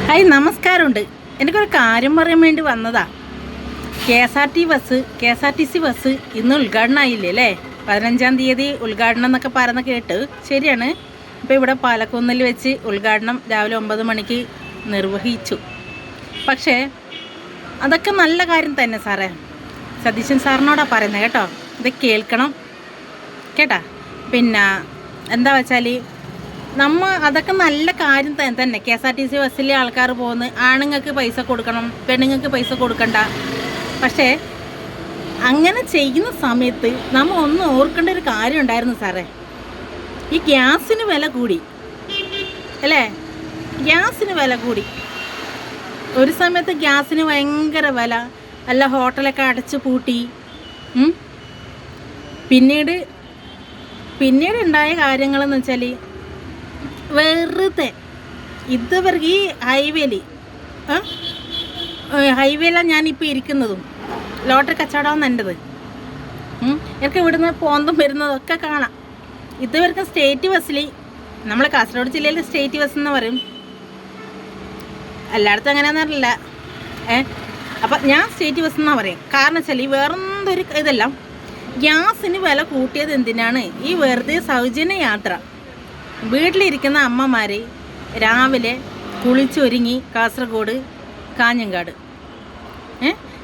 Hi, നമസ്കാരമുണ്ട്. എനിക്കൊരു കാര്യം പറയാൻ വേണ്ടി വന്നതാ. K S R T C bus ഇന്ന് ഉദ്ഘാടനം ആയില്ലേ അല്ലേ? 15-ാം തീയതി ഉദ്ഘാടനം എന്നൊക്കെ പറയുന്ന കേട്ട്. ശരിയാണ്. ഇപ്പോൾ ഇവിടെ പാലക്കുന്നിൽ വെച്ച് ഉദ്ഘാടനം രാവിലെ 9 മണിക്ക് നിർവഹിച്ചു. പക്ഷേ അതൊക്കെ നല്ല കാര്യം തന്നെ സാറേ. സതീശൻ സാറിനോടാണ് പറയുന്നത് കേട്ടോ. ഇത് കേൾക്കണം കേട്ടാ. പിന്നെ എന്താ വെച്ചാൽ അതൊക്കെ നല്ല കാര്യം തന്നെ. K S R T C ബസ്സിലെ ആൾക്കാർ പോകുന്നു. ആണുങ്ങൾക്ക് പൈസ കൊടുക്കണം, പെണ്ണുങ്ങൾക്ക് പൈസ കൊടുക്കണ്ട. പക്ഷേ അങ്ങനെ ചെയ്യുന്ന സമയത്ത് നമ്മൾ ഒന്ന് ഓർക്കേണ്ട ഒരു കാര്യം ഉണ്ടായിരുന്നു സാറേ. ഈ ഗ്യാസിന് വില കൂടി അല്ലേ? ഗ്യാസിന് വില കൂടി. ഒരു സമയത്ത് ഗ്യാസിന് ഭയങ്കര വില, അല്ല ഹോട്ടലൊക്കെ അടച്ചു പൂട്ടി. പിന്നീട് ഉണ്ടായ കാര്യങ്ങളെന്ന് വെച്ചാൽ വെറുതെ ഇതുവരെ ഈ ഹൈവേയിലാണ് ഞാനിപ്പോൾ ഇരിക്കുന്നതും. ലോട്ടറി കച്ചവടമാണ് എൻ്റെത്. എനിക്ക് ഇവിടുന്ന് പോകുന്നതും വരുന്നതൊക്കെ കാണാം. ഇതുവരെ സ്റ്റേറ്റ് ബസ്സിൽ, നമ്മൾ കാസർഗോഡ് ജില്ലയിൽ സ്റ്റേറ്റ് ബസ് എന്ന് പറയും, എല്ലായിടത്തും അങ്ങനെയാണെന്നറിയില്ല. അപ്പം ഞാൻ സ്റ്റേറ്റ് ബസ് എന്നാണ് പറയും. കാരണം വെച്ചാൽ ഈ വേറെന്തൊരു ഇതെല്ലാം ഗ്യാസിന് വില കൂട്ടിയത് എന്തിനാണ്? ഈ വെറുതെ സൗജന്യ യാത്ര. വീട്ടിലിരിക്കുന്ന അമ്മമാർ രാവിലെ കുളിച്ചൊരുങ്ങി കാസർഗോഡ് കാഞ്ഞങ്ങാട്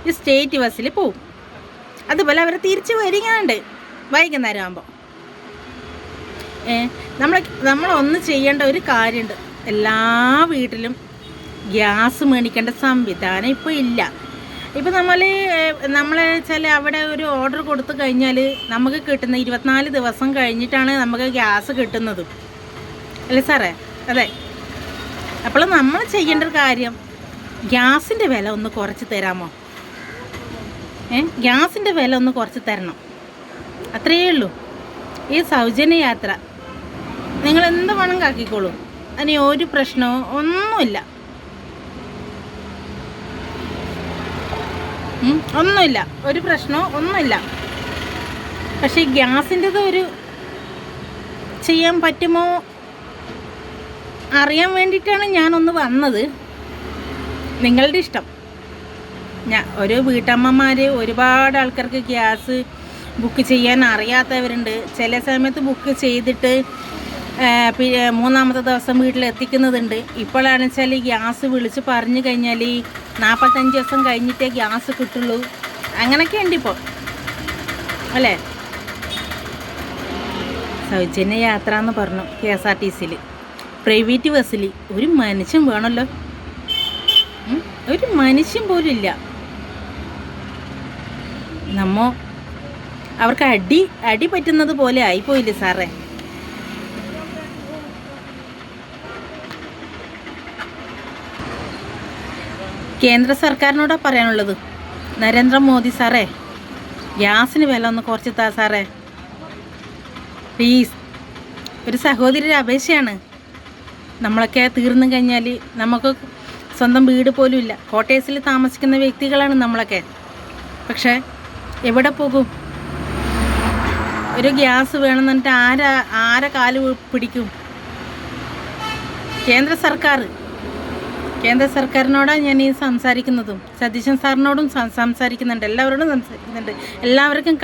ഈ സ്റ്റേറ്റ് ബസ്സിൽ പോവും. അതുപോലെ അവർ തിരിച്ച് വരികയുണ്ട് വൈകുന്നേരം ആകുമ്പോൾ. നമ്മളൊന്ന് ചെയ്യേണ്ട ഒരു കാര്യമുണ്ട്. എല്ലാ വീട്ടിലും ഗ്യാസ് മേടിക്കേണ്ട സംവിധാനം ഇപ്പോൾ ഇല്ല. ഇപ്പം നമ്മൾ വെച്ചാൽ അവിടെ ഒരു ഓർഡർ കൊടുത്തു കഴിഞ്ഞാൽ നമുക്ക് കിട്ടുന്ന 24 ദിവസം കഴിഞ്ഞിട്ടാണ് നമുക്ക് ഗ്യാസ് കിട്ടുന്നത് അല്ലേ സാറേ? അതെ. അപ്പോൾ നമ്മൾ ചെയ്യേണ്ട ഒരു കാര്യം, ഗ്യാസിൻ്റെ വില ഒന്ന് കുറച്ച് തരാമോ? ഗ്യാസിൻ്റെ വില ഒന്ന് കുറച്ച് തരണം. അത്രയേ ഉള്ളൂ. ഈ സൗജന്യ യാത്ര നിങ്ങൾ എന്ത് വേണം കാക്കിക്കോളൂ. അതിന് ഒരു പ്രശ്നവും ഒന്നുമില്ല. ഒരു പ്രശ്നവും ഒന്നുമില്ല. പക്ഷേ ഈ ഗ്യാസിൻ്റെത് ഒരു ചെയ്യാൻ പറ്റുമോ അറിയാൻ വേണ്ടിയിട്ടാണ് ഞാനൊന്ന് വന്നത്. നിങ്ങളുടെ ഇഷ്ടം. ഒരു വീട്ടമ്മമാർ, ഒരുപാട് ആൾക്കാർക്ക് ഗ്യാസ് ബുക്ക് ചെയ്യാൻ അറിയാത്തവരുണ്ട്. ചില സമയത്ത് ബുക്ക് ചെയ്തിട്ട് മൂന്നാമത്തെ ദിവസം വീട്ടിലെത്തിക്കുന്നതുണ്ട്. ഇപ്പോഴാണെന്ന് വെച്ചാൽ ഗ്യാസ് വിളിച്ച് പറഞ്ഞു കഴിഞ്ഞാൽ 45 ദിവസം കഴിഞ്ഞിട്ടേ ഗ്യാസ് കിട്ടുള്ളൂ. അങ്ങനെയൊക്കെ ഉണ്ട് ഇപ്പോൾ അല്ലേ? സൗജന്യ യാത്ര എന്ന് പറഞ്ഞു കെ എസ് ആർ ടി സിയിൽ. പ്രൈവറ്റ് ബസ്സിൽ ഒരു മനുഷ്യൻ വേണമല്ലോ. ഒരു മനുഷ്യൻ പോലും ഇല്ല. അവർക്ക് അടി പറ്റുന്നത് പോലെ ആയിപ്പോയില്ലേ സാറേ? കേന്ദ്ര സർക്കാരിനോടാണ് പറയാനുള്ളത്. നരേന്ദ്രമോദി സാറേ, ഗ്യാസിന് വില ഒന്ന് കുറച്ച് താ സാറേ, പ്ലീസ്. ഒരു സഹോദരിയുടെ അപേക്ഷയാണ്. നമ്മളൊക്കെ തീർന്നു കഴിഞ്ഞാൽ നമുക്ക് സ്വന്തം വീട് പോലും ഇല്ല. ക്വാർട്ടേഴ്സിൽ താമസിക്കുന്ന വ്യക്തികളാണ് നമ്മളൊക്കെ. പക്ഷേ എവിടെ പോകും? ഒരു ഗ്യാസ് വേണമെന്ന് പറഞ്ഞിട്ട് ആരെ കാല് പിടിക്കും? കേന്ദ്ര സർക്കാരിനോടാണ് ഞാൻ ഈ സംസാരിക്കുന്നതും. സതീശൻ സാറിനോടും സംസാരിക്കുന്നുണ്ട്. എല്ലാവരോടും സംസാരിക്കുന്നുണ്ട്. എല്ലാവർക്കും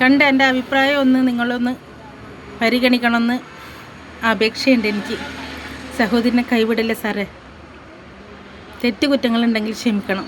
കണ്ട് എൻ്റെ അഭിപ്രായം ഒന്ന് നിങ്ങളൊന്ന് പരിഗണിക്കണമെന്ന് അപേക്ഷയുണ്ട് എനിക്ക്. സഹോദരനെ കൈവിടല്ലേ സാറേ. തെറ്റുകുറ്റങ്ങളുണ്ടെങ്കിൽ ക്ഷമിക്കണം.